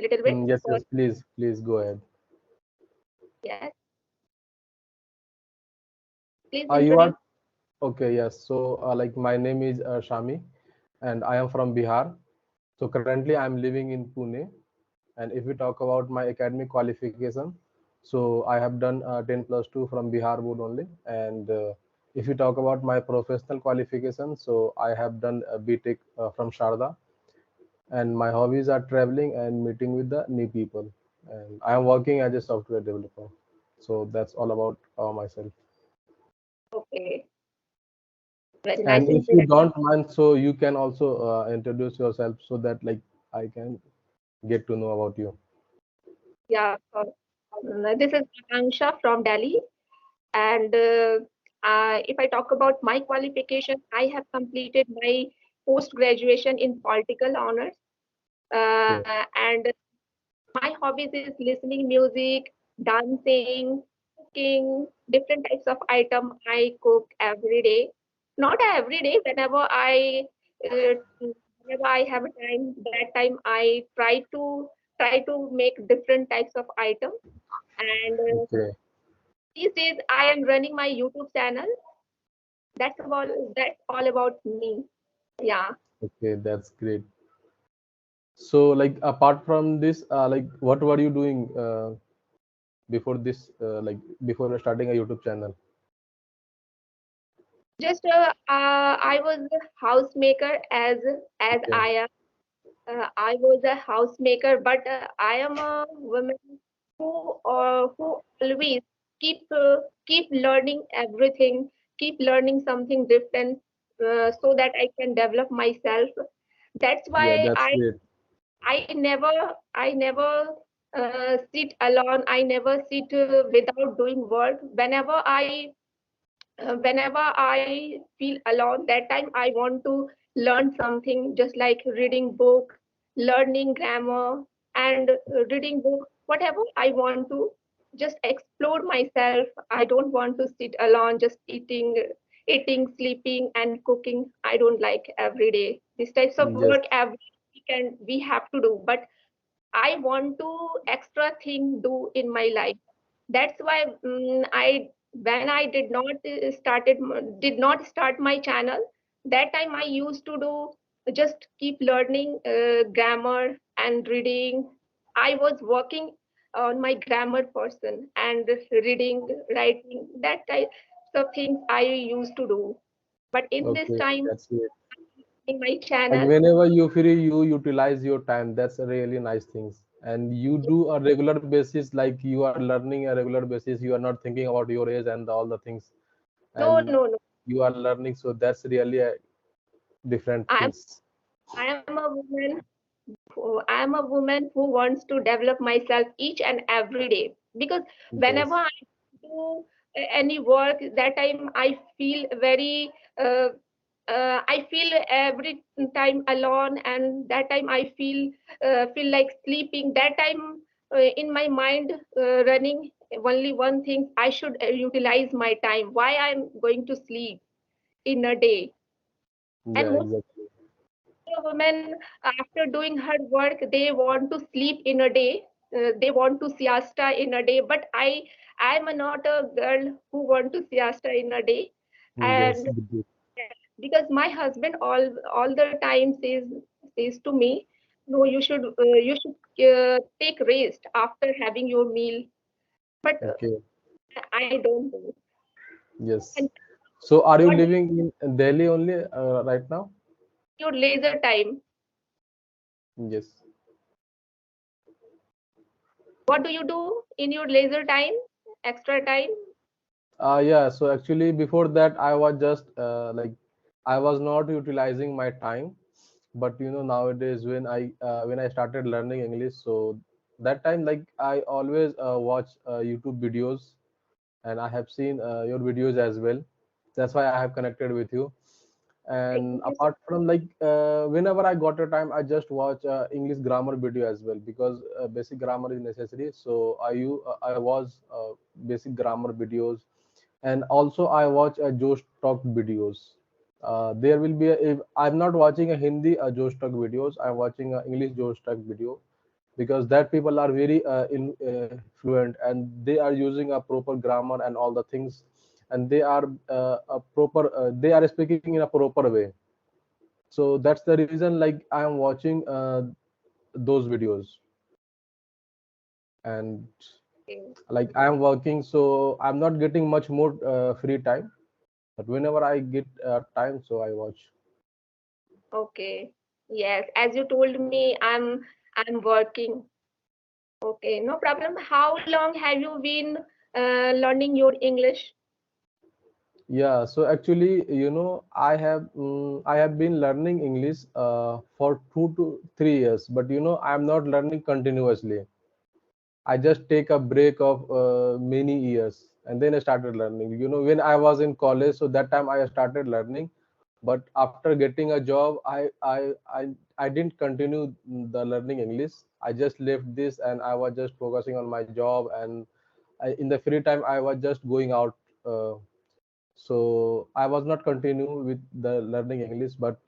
little bit Yes, because yes, please go ahead. yes, please You introduce. are okay, yes. So, like, my name is Shami, and I am from Bihar. So, currently, I'm living in Pune. And if we talk about my academic qualification, so I have done 10 plus 2 from Bihar board only. And if we talk about my professional qualification, so I have done a BTech from Sharda. And my hobbies are traveling and meeting with the new people. And I am working as a software developer. So that's all about myself. Okay, very nice And if you introduction. don't mind, so you can also introduce yourself so that like I can get to know about you. Yeah, this is Akanksha from Delhi, and if I talk about my qualification, I have completed my post graduation in political honors, Okay. and my hobbies is listening music, dancing, cooking, different types of item I cook every day. Not every day, whenever I have a time, that time I try to make different types of item. And Okay. these days I am running my YouTube channel. That's all about me. Yeah. Okay, that's great. So, like, apart from this, like, what were you doing before this, like, before starting a YouTube channel? Just I was a housemaker as Okay. I am. I was a housemaker, but I am a woman who always keep learning everything, keep learning something different, so that I can develop myself. That's Yeah, why that's great. I never sit alone. I never sit without doing work. Whenever I feel alone, that time I want to learn something, just like reading book, learning grammar, and reading book, whatever I want to just explore myself. I don't want to sit alone, just eating, sleeping, and cooking. I don't like every day. These types of Yes. work every weekend we have to do, but I want to extra thing do in my life. That's why I when I did not start my channel, that time I used to do just keep learning grammar and reading. I was working on my grammar person and reading, writing, that type of things I used to do. But in this Okay, time that's great. in my Like channel, whenever you free, you utilize your time. That's a really nice things. And you do a regular basis, like you are learning a regular basis. You are not thinking about your age and all the things, no, and no, no. you are learning. So that's really a different I am things. I am a woman I'm a woman who wants to develop myself each and every day, because whenever Yes. I do any work, that time I feel very I feel every time alone, and that time I feel like sleeping. That time in my mind running only one thing: I should utilize my time. Why I'm going to sleep in a day? Yeah, And most exactly. women, after doing hard work, they want to sleep in a day. They want to siesta in a day. But I'm not a girl who want to siesta in a day. Yes. And because my husband all the time says to me, no, you should take rest after having your meal. But Okay. I don't do. Yes. And So are you what living in Delhi only right now? your leisure time? Yes. What do you do in your leisure time? Extra time? Yeah, so actually before that I was just like I was not utilizing my time, but nowadays when I started learning English, so that time like I always watch YouTube videos, and I have seen your videos as well. That's why I have connected with you. And Thank you so apart from like whenever I got a time, I just watch English grammar video as well, because basic grammar is necessary. So I watch basic grammar videos, and also I watch Josh Talk videos. There will be if I'm not watching a Hindi Josh Talk videos, I'm watching a English Josh Talk video. because that people are very fluent, and they are using a proper grammar and all the things, and they are a proper they are speaking in a proper way. So that's the reason like I am watching those videos. And Okay. like I am working, so I'm not getting much more free time, but whenever I get time, so I watch. Okay. Yes, as you told me, I'm working. Okay, no problem. How long have you been learning your English? Yeah, so actually, I have been learning English for 2 to 3 years, but I am not learning continuously. I just take a break of many years, and then I started learning. When I was in college, so that time I started learning. But after getting a job, I didn't continue the learning English. I just left this, and I was just focusing on my job, and in the free time I was just going out. So I was not continue with the learning English, but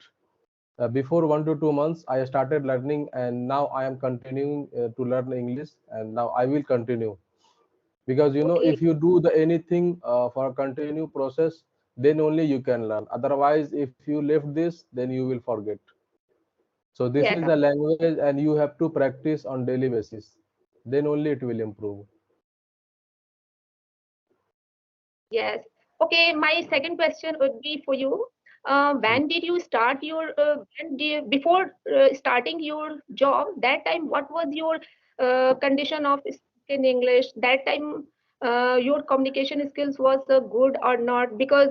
before 1 to 2 months I started learning, and now I am continuing to learn English, and now I will continue. Because Okay. if you do the anything for a continue process, then only you can learn. Otherwise, if you left this, then you will forget. So this Yes, is the language, and you have to practice on daily basis, then only it will improve. yes. Okay, my second question would be for you. When did you start your, before starting your job, that time, what was your condition of speaking English? That time, your communication skills was good or not? Because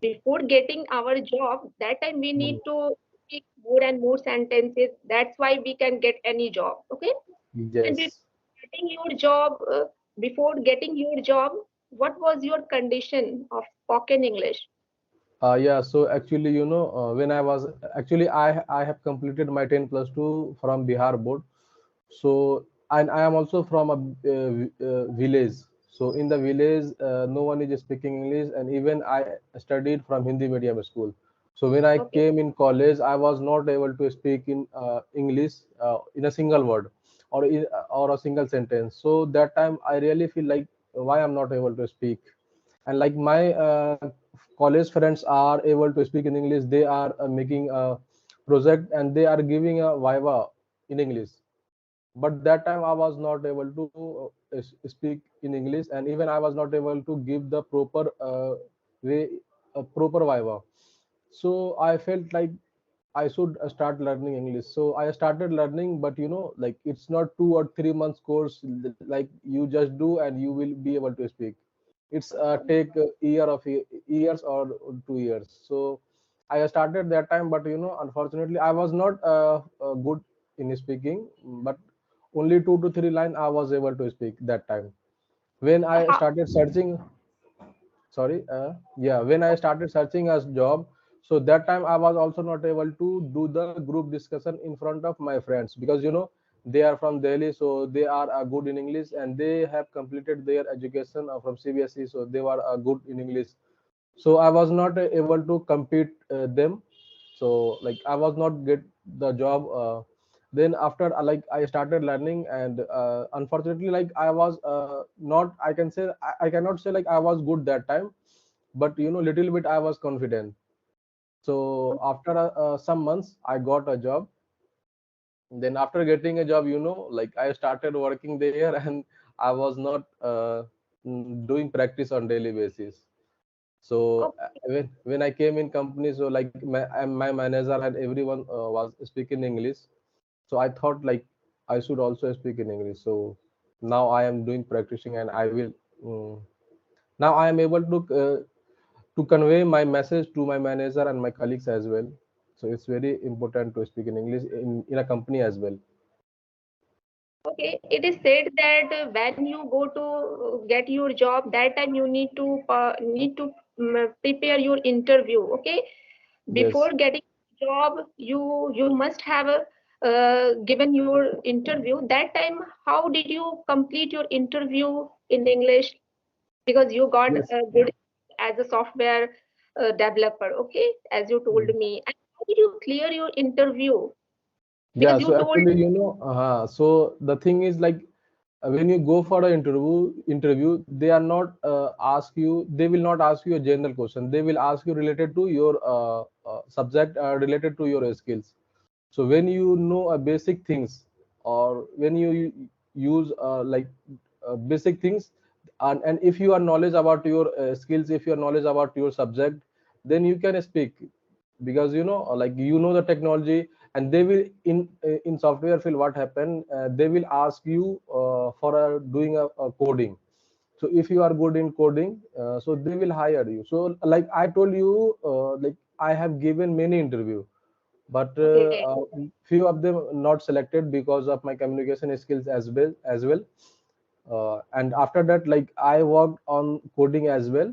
before getting our job, that time we Mm. need to speak more and more sentences. That's why we can get any job. Okay. And Yes. getting your job, before getting your job, what was your condition of spoken English? Yeah, so actually, when I was actually I have completed my 10 plus 2 from Bihar board. So, and I am also from a village. So in the village, no one is speaking English, and even I studied from Hindi medium school. So when I Okay. came in college, I was not able to speak in English in a single word, or a single sentence. So that time I really feel like why I'm not able to speak. And like my college friends are able to speak in English, they are making a project, and they are giving a viva in English. But that time I was not able to speak in English, and even I was not able to give the proper way, proper viva. So I felt like I should start learning English. So I started learning, but like it's not 2 or 3 months course, like you just do and you will be able to speak. It's take a years or 2 years. So I started that time, but unfortunately I was not good in speaking, but only 2 to 3 line I was able to speak that time. When I How, started searching, sorry, yeah, when I started searching a job, so that time I was also not able to do the group discussion in front of my friends, because they are from Delhi, so they are good in English, and they have completed their education from CBSE, so they were good in English. So I was not able to compete them. So like I was not get the job. Then after like I started learning, and unfortunately like I was not, I can say, I cannot say like I was good that time, but little bit I was confident. So after some months I got a job. Then after getting a job, like I started working there, and I was not doing practice on daily basis. So when I came in company, so like my manager and everyone was speaking English. So I thought like I should also speak in English. So now I am doing practicing, and I will. Now I am able to convey my message to my manager and my colleagues as well. So it's very important to speak in English in a company as well. okay, it is said that when you go to get your job, that time you need to prepare your interview. Okay, before Yes. getting job, you must have given your interview. That time, how did you complete your interview in English? Because you got Yes. good as a software developer, okay, as you told Mm. me. And how did you clear your interview? Yeah, Because you so told, actually, so the thing is like when you go for an interview, they are not they will not ask you a general question. They will ask you related to your subject, related to your skills. So when you know a basic things, or when you use basic things, and if you are knowledge about your skills, if you are knowledge about your subject, then you can speak, because like the technology, and they will in software field what happen, they will ask you for doing a coding. So if you are good in coding, so they will hire you. So like I told you, like I have given many interview, but okay, few of them not selected because of my communication skills as well. And after that, like I worked on coding as well,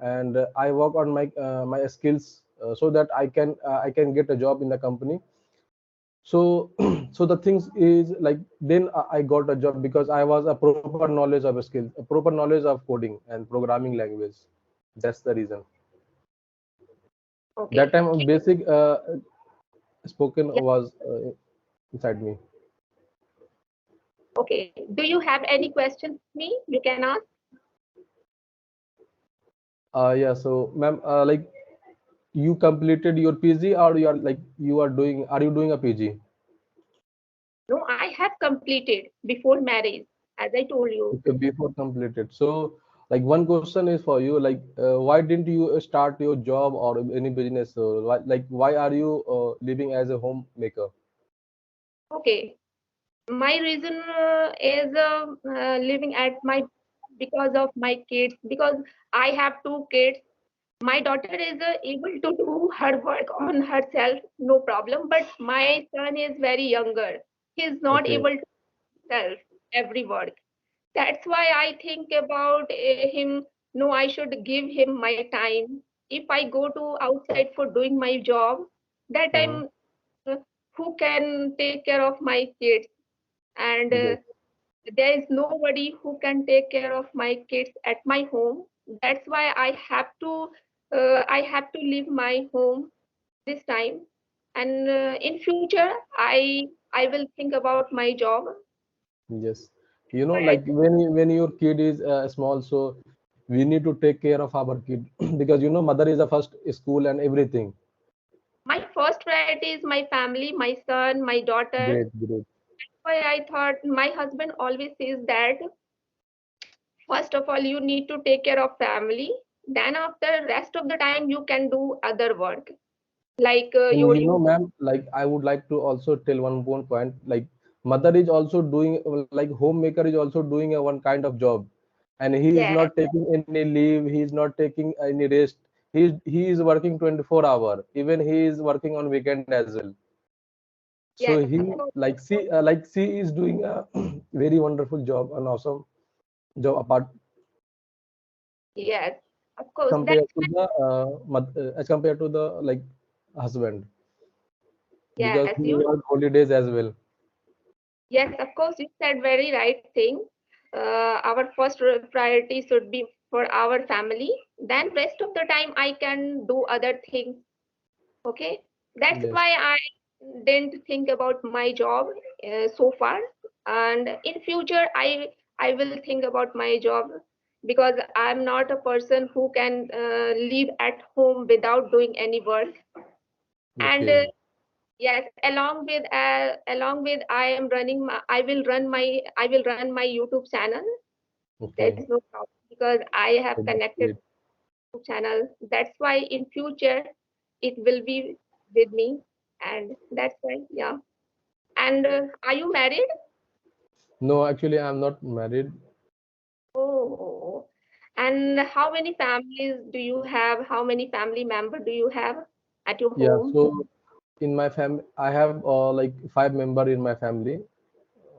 and I work on my skills, so that I can get a job in the company. So so the things is like, then I got a job because I was a proper knowledge of a skill, a proper knowledge of coding and programming language. That's the reason. That okay, time basic spoken yeah, was inside me. okay. Do you have any questions for me? You can ask. Yeah, so ma'am, like you completed your PG, or are you doing a PG? No, I have completed before marriage, as I told you. Okay, before completed. So like one question is for you, like why didn't you start your job or any business? Why are you living as a homemaker? Okay, my reason is living at my because of my kids, because I have two kids. My daughter is able to do her work on herself, no problem, but my son is very younger. He is not Okay. able to self every work. That's why I think about him. No, I should give him my time. If I go to outside for doing my job, that Hmm. time who can take care of my kids? And Yes. there is nobody who can take care of my kids at my home. That's why I have to leave my home this time. And in future, I will think about my job. Yes. But Like when your kid is small, so we need to take care of our kid because mother is the first school and everything. my first priority is my family, my son, my daughter. Great, great. Why I thought my husband always says that first of all you need to take care of family. Then after rest of the time you can do other work like And your YouTube. ma'am, like I would like to also tell one point, like mother is also doing, like homemaker is also doing a one kind of job, and he is Yes, not taking any leave, he is not taking any rest. He is working 24 hour. Even he is working on weekend as well. So yes, he of course, like she is doing a very wonderful job, an awesome job apart yes, of as course. compared That's to the as compared to the like husband, because yes, he you work holidays as well. yes, of course you said very right thing. Our first priority should be for our family. Then rest of the time I can do other things. Okay, that's Yes. why I didn't think about my job so far, and in future I will think about my job because I'm not a person who can live at home without doing any work. And Okay. yes, along with I am running my I will run my YouTube channel. There Okay. is no problem because I have That's connected great. YouTube channel. That's why in future it will be with me, and that's why, yeah. And are you married? No, actually, I'm not married. Oh, and how many families do you have? How many family member do you have at your Yeah. home? So in my family, I have like 5 member in my family.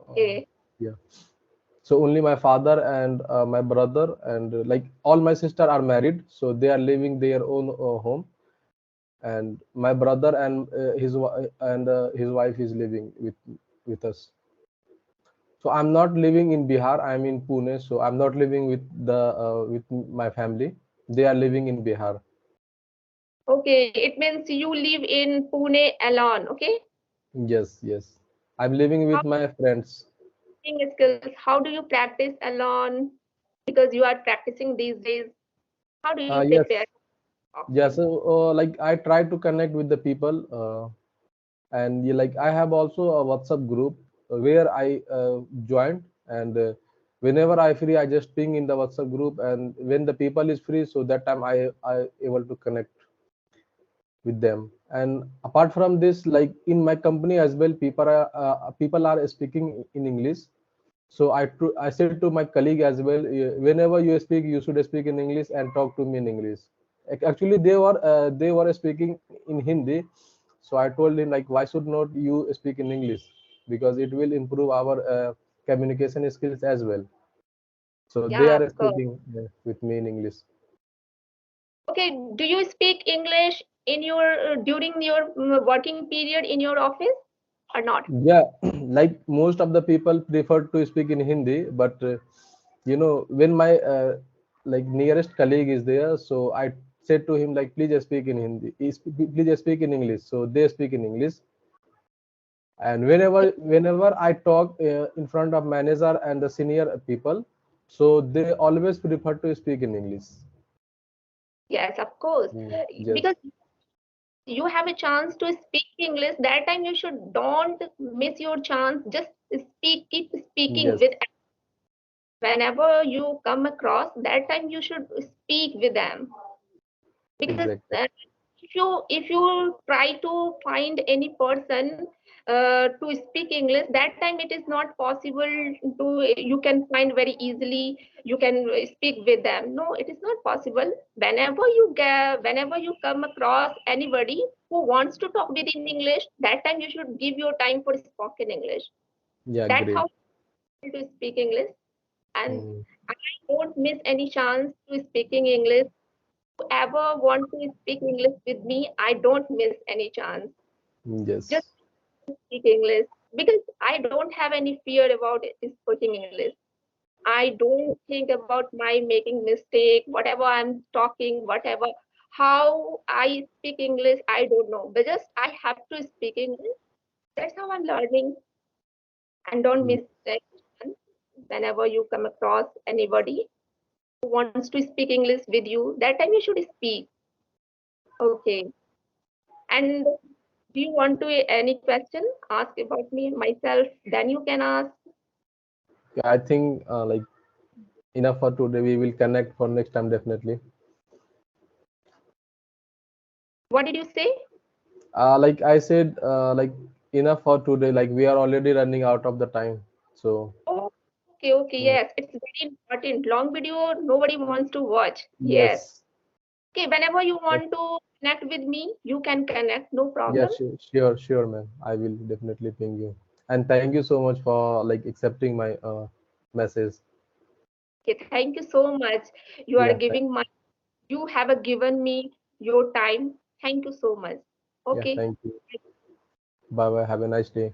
Uh, Okay, yeah. So only my father and my brother, and like all my sister are married, so they are living their own home. And my brother and his wife is living with us. So I'm not living in Bihar. I'm in Pune. So I'm not living with my family. They are living in Bihar. okay. It means you live in Pune alone. Okay, Yes, yes. I'm living How with my friends. speaking skills? How do you practice alone? Because you are practicing these days. How do you prepare Yes, yeah. often? So like I try to connect with the people, and yeah, like I have also a WhatsApp group where I joined, and whenever I free, I just ping in the WhatsApp group, and when the people is free, so that time I able to connect with them. And apart from this, like in my company as well, people are speaking in English. So I said to my colleague as well, whenever you speak, you should speak in English and talk to me in English. Actually, they were speaking in Hindi, so I told him like, why should not you speak in English? Because it will improve our communication skills as well. So they Yeah, are of course. speaking with me in English. Okay, do you speak English in your during your working period in your office or not? Yeah, like most of the people prefer to speak in Hindi, but when my like nearest colleague is there, so I said to him like, please speak in Hindi, please speak in English. So they speak in English, and whenever I talk in front of manager and the senior people, so they always prefer to speak in English. Yes, of course. Yes, Because you have a chance to speak English, that time you should don't miss your chance. Just speak, keep speaking yes, with whenever you come across. That time you should speak with them because exactly. if you try to find any person to speak English, that time it is not possible to you can find very easily you can speak with them. No, it is not possible. Whenever you come across anybody who wants to talk with in English, that time you should give your time for spoken English. Yeah, That's great. how to speak English. And Mm, I don't miss any chance to speaking English. Whoever want to speak English with me, I don't miss any chance. Just yes, speak English because I don't have any fear about speaking English. I don't think about my making mistake, whatever I'm talking, whatever how I speak English, I don't know. But just I have to speak English. That's how I'm learning and don't mm, miss that chance. Whenever you come across anybody who wants to speak English with you, that time you should speak. Okay. And do you want to any question ask about me myself? Then you can ask. yeah, I think like enough for today. We will connect for next time definitely. What did you say? Like I said, like enough for today. Like we are already running out of the time. So Oh, okay. mm, Yes, it's very important. Long video, nobody wants to watch. Yes. yes, Okay, whenever you yes, want to connect with me, you can connect. No problem. yes, sure, man. I will definitely ping you. And thank you so much for like accepting my message. Okay, thank you so much. You are Yeah, giving my, you have given me your time. Thank you so much. yeah, Okay. thank you. Bye bye. Have a nice day.